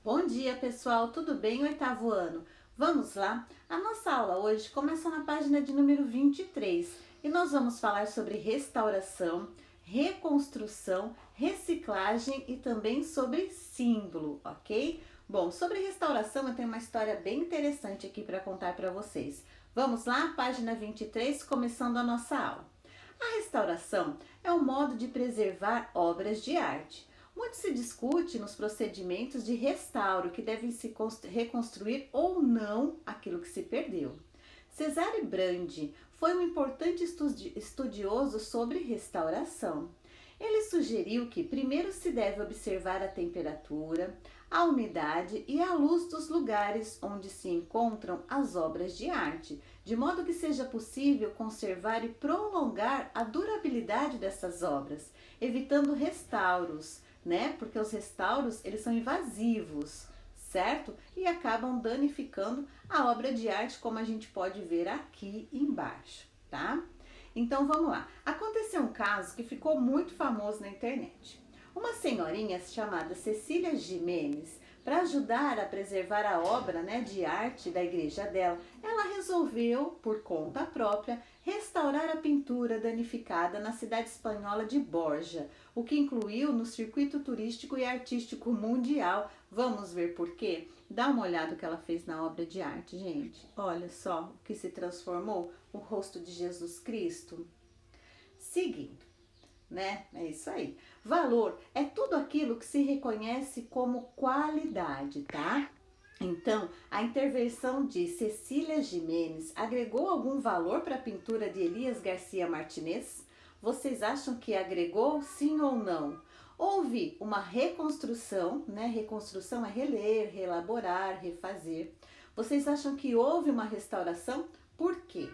Bom dia, pessoal, tudo bem? Oitavo ano. Vamos lá? A nossa aula hoje começa na página de número 23 e nós vamos falar sobre restauração, reconstrução, reciclagem e também sobre símbolo, ok? Bom, sobre restauração eu tenho uma história bem interessante aqui para contar para vocês. Vamos lá, página 23, começando a nossa aula. A restauração é um modo de preservar obras de arte. Muito se discute nos procedimentos de restauro que devem se reconstruir ou não aquilo que se perdeu. Cesare Brandi foi um importante estudioso sobre restauração. Ele sugeriu que primeiro se deve observar a temperatura, a umidade e a luz dos lugares onde se encontram as obras de arte, de modo que seja possível conservar e prolongar a durabilidade dessas obras, evitando restauros, né? Porque os restauros, eles são invasivos, certo? E acabam danificando a obra de arte, como a gente pode ver aqui embaixo, tá? Então vamos lá. Aconteceu um caso que ficou muito famoso na internet. Uma senhorinha chamada Cecília Jimenez, para ajudar a preservar a obra, né, de arte da igreja dela, ela resolveu, por conta própria, restaurar a pintura danificada na cidade espanhola de Borja, o que incluiu no circuito turístico e artístico mundial. Vamos ver por quê? Dá uma olhada no que ela fez na obra de arte, gente. Olha só o que se transformou o rosto de Jesus Cristo. Seguindo, né? É isso aí. Valor é tudo aquilo que se reconhece como qualidade, tá? Então, a intervenção de Cecília Jimenez agregou algum valor para a pintura de Elias Garcia Martinez? Vocês acham que agregou, sim ou não? Houve uma reconstrução, né? Reconstrução é reler, reelaborar, refazer. Vocês acham que houve uma restauração? Por quê?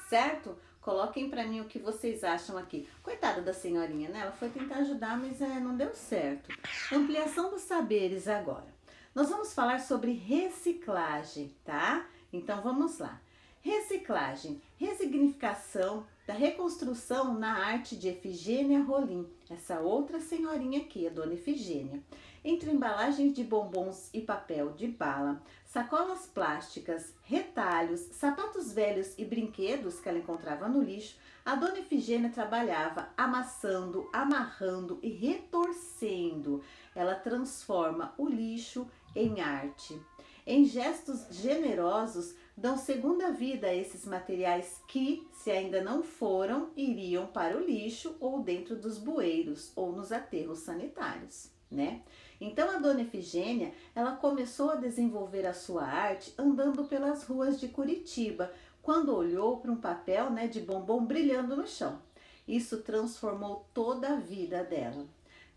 Certo? Coloquem para mim o que vocês acham aqui. Coitada da senhorinha, né? Ela foi tentar ajudar, mas não deu certo. Ampliação dos saberes agora. Nós vamos falar sobre reciclagem, tá? Então vamos lá. Reciclagem, resignificação da reconstrução na arte de Efigênia Rolim, essa outra senhorinha aqui, a dona Efigênia. Entre embalagens de bombons e papel de bala, sacolas plásticas, retalhos, sapatos velhos e brinquedos que ela encontrava no lixo, a dona Efigênia trabalhava amassando, amarrando e retorcendo. Ela transforma o lixo em arte. Em gestos generosos, dão segunda vida a esses materiais que, se ainda não foram, iriam para o lixo ou dentro dos bueiros ou nos aterros sanitários, né? Então a dona Efigênia, ela começou a desenvolver a sua arte andando pelas ruas de Curitiba, quando olhou para um papel, né, de bombom brilhando no chão. Isso transformou toda a vida dela.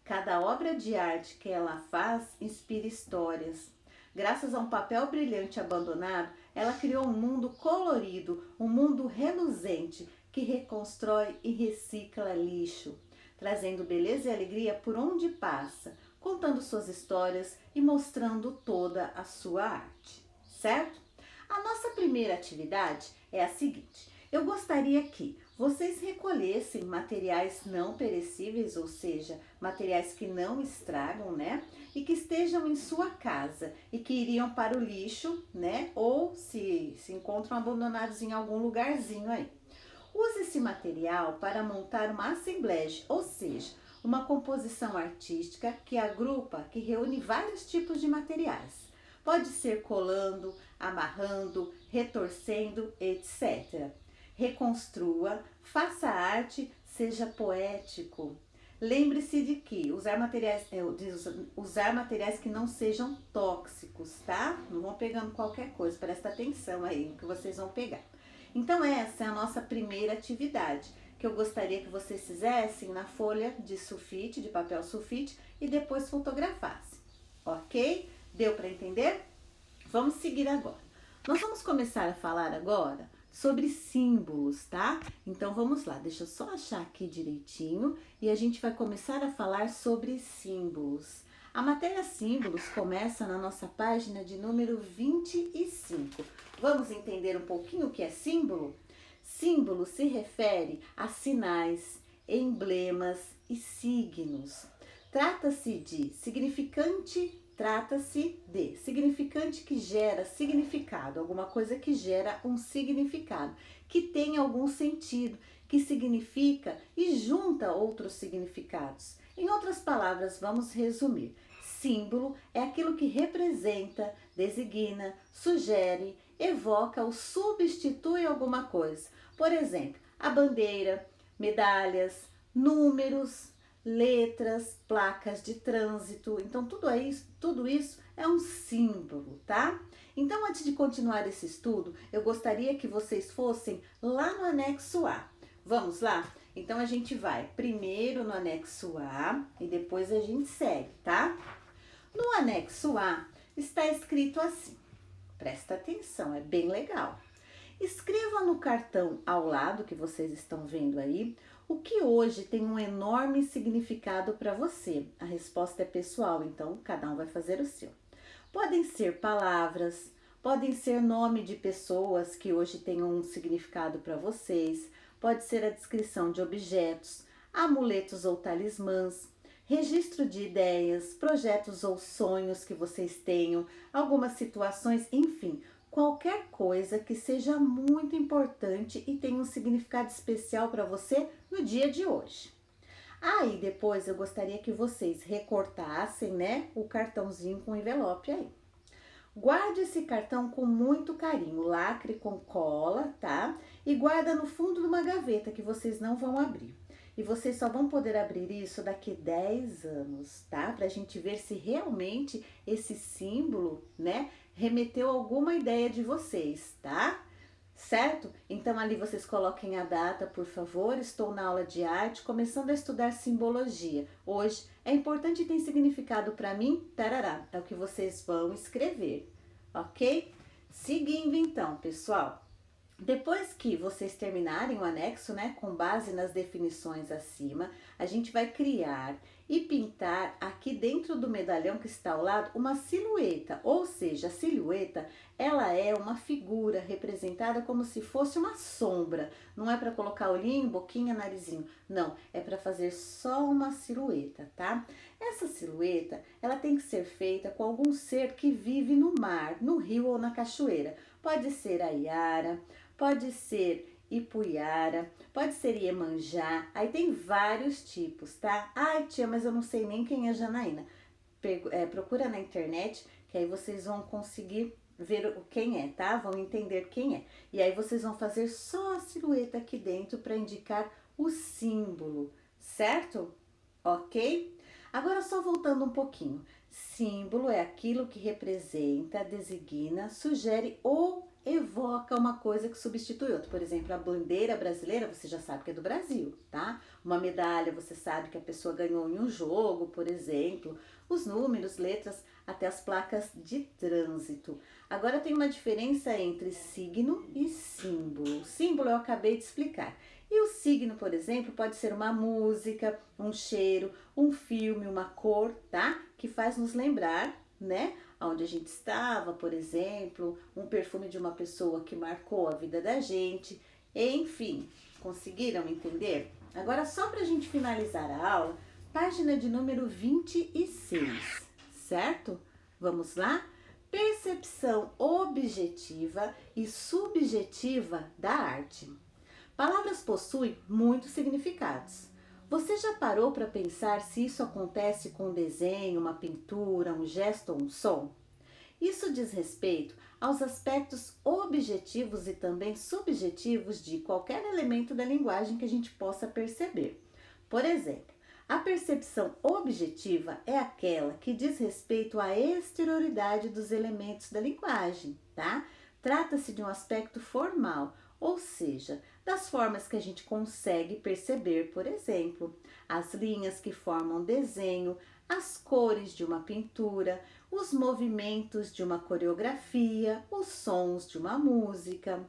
Cada obra de arte que ela faz inspira histórias. Graças a um papel brilhante abandonado, ela criou um mundo colorido, um mundo reluzente que reconstrói e recicla lixo, trazendo beleza e alegria por onde passa, contando suas histórias e mostrando toda a sua arte, certo? A nossa primeira atividade é a seguinte: eu gostaria que vocês recolhessem materiais não perecíveis, ou seja, materiais que não estragam, né? E que estejam em sua casa e que iriam para o lixo, né? Ou se encontram abandonados em algum lugarzinho aí. Use esse material para montar uma assemblage, ou seja, uma composição artística que agrupa, que reúne vários tipos de materiais. Pode ser colando, amarrando, retorcendo, etc. Reconstrua, faça arte, seja poético. Lembre-se de que usar materiais que não sejam tóxicos, tá? Não vão pegando qualquer coisa, presta atenção aí no que vocês vão pegar. Então essa é a nossa primeira atividade, que eu gostaria que vocês fizessem na folha de sulfite, de papel sulfite, e depois fotografassem, ok? Deu para entender? Vamos seguir agora. Nós vamos começar a falar agora sobre símbolos, tá? Então vamos lá, deixa eu só achar aqui direitinho e a gente vai começar a falar sobre símbolos. A matéria símbolos começa na nossa página de número 25. Vamos entender um pouquinho o que é símbolo? Símbolo se refere a sinais, emblemas e signos. Trata-se de significante Trata-se de significante que gera significado, alguma coisa que gera um significado, que tem algum sentido, que significa e junta outros significados. Em outras palavras, vamos resumir. Símbolo é aquilo que representa, designa, sugere, evoca ou substitui alguma coisa. Por exemplo, a bandeira, medalhas, números, letras, placas de trânsito. Então, tudo isso é um símbolo, tá? Então, antes de continuar esse estudo, eu gostaria que vocês fossem lá no anexo A. Vamos lá? Então, a gente vai primeiro no anexo A e depois a gente segue, tá? No anexo A está escrito assim, presta atenção, é bem legal. Escreva no cartão ao lado que vocês estão vendo aí, o que hoje tem um enorme significado para você. A resposta é pessoal, então cada um vai fazer o seu. Podem ser palavras, podem ser nome de pessoas que hoje tenham um significado para vocês, pode ser a descrição de objetos, amuletos ou talismãs, registro de ideias, projetos ou sonhos que vocês tenham, algumas situações, enfim, qualquer coisa que seja muito importante e tenha um significado especial para você no dia de hoje. Aí depois eu gostaria que vocês recortassem, né, o cartãozinho com envelope aí. Guarde esse cartão com muito carinho, lacre com cola, tá? E guarda no fundo de uma gaveta que vocês não vão abrir. E vocês só vão poder abrir isso daqui 10 anos, tá? Pra gente ver se realmente esse símbolo, né, remeteu alguma ideia de vocês, tá? Certo? Então ali vocês coloquem a data, por favor. Estou na aula de arte, começando a estudar simbologia. Hoje é importante e tem significado para mim, tarará, é o que vocês vão escrever, ok? Seguindo então, pessoal. Depois que vocês terminarem o anexo, né, com base nas definições acima, a gente vai criar e pintar aqui dentro do medalhão que está ao lado uma silhueta, ou seja, a silhueta, ela é uma figura representada como se fosse uma sombra. Não é para colocar olhinho, boquinha, narizinho, não, é para fazer só uma silhueta, tá? Essa silhueta, ela tem que ser feita com algum ser que vive no mar, no rio ou na cachoeira. Pode ser a Iara, pode ser Ipuiara, pode ser Iemanjá, aí tem vários tipos, tá? Ai, tia, mas eu não sei nem quem é Janaína. Procura na internet, que aí vocês vão conseguir ver quem é, tá? Vão entender quem é. E aí vocês vão fazer só a silhueta aqui dentro para indicar o símbolo, certo? Ok? Agora só voltando um pouquinho. Símbolo é aquilo que representa, designa, sugere ou evoca uma coisa que substitui outra. Por exemplo, a bandeira brasileira, você já sabe que é do Brasil, tá? Uma medalha, você sabe que a pessoa ganhou em um jogo, por exemplo. Os números, letras, até as placas de trânsito. Agora tem uma diferença entre signo e símbolo. O símbolo eu acabei de explicar. E o signo, por exemplo, pode ser uma música, um cheiro, um filme, uma cor, tá? Que faz nos lembrar, né? Onde a gente estava, por exemplo, um perfume de uma pessoa que marcou a vida da gente. Enfim, conseguiram entender? Agora, só para a gente finalizar a aula, página de número 26, certo? Vamos lá? Percepção objetiva e subjetiva da arte. Palavras possuem muitos significados. Você já parou para pensar se isso acontece com um desenho, uma pintura, um gesto ou um som? Isso diz respeito aos aspectos objetivos e também subjetivos de qualquer elemento da linguagem que a gente possa perceber. Por exemplo, a percepção objetiva é aquela que diz respeito à exterioridade dos elementos da linguagem, tá? Trata-se de um aspecto formal, ou seja, das formas que a gente consegue perceber, por exemplo, as linhas que formam desenho, as cores de uma pintura, os movimentos de uma coreografia, os sons de uma música.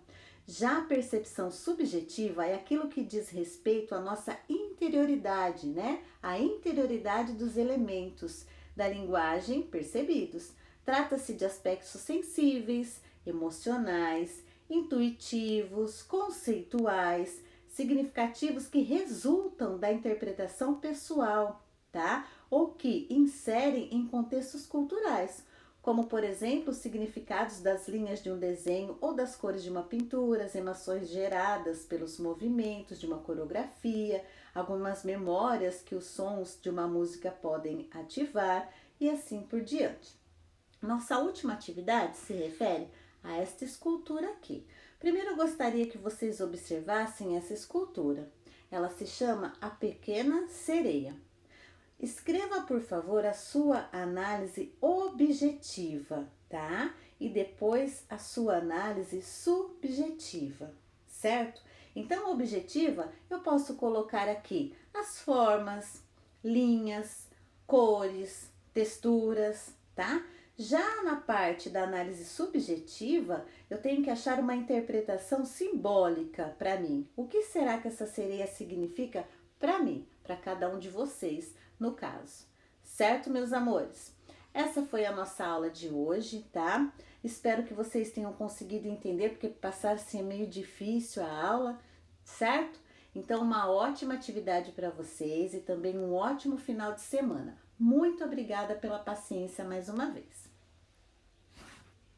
Já a percepção subjetiva é aquilo que diz respeito à nossa interioridade, né? A interioridade dos elementos da linguagem percebidos. Trata-se de aspectos sensíveis, emocionais, intuitivos, conceituais, significativos que resultam da interpretação pessoal, tá? Ou que inserem em contextos culturais, como por exemplo os significados das linhas de um desenho ou das cores de uma pintura, as emoções geradas pelos movimentos de uma coreografia, algumas memórias que os sons de uma música podem ativar e assim por diante. Nossa última atividade se refere a esta escultura aqui. Primeiro eu gostaria que vocês observassem essa escultura. Ela se chama A Pequena Sereia. Escreva, por favor, a sua análise objetiva, tá? E depois a sua análise subjetiva, certo? Então, objetiva, eu posso colocar aqui as formas, linhas, cores, texturas, tá? Já na parte da análise subjetiva, eu tenho que achar uma interpretação simbólica para mim. O que será que essa sereia significa para mim, para cada um de vocês, no caso? Certo, meus amores? Essa foi a nossa aula de hoje, tá? Espero que vocês tenham conseguido entender, porque passar assim é meio difícil a aula, certo? Então, uma ótima atividade para vocês e também um ótimo final de semana. Muito obrigada pela paciência mais uma vez.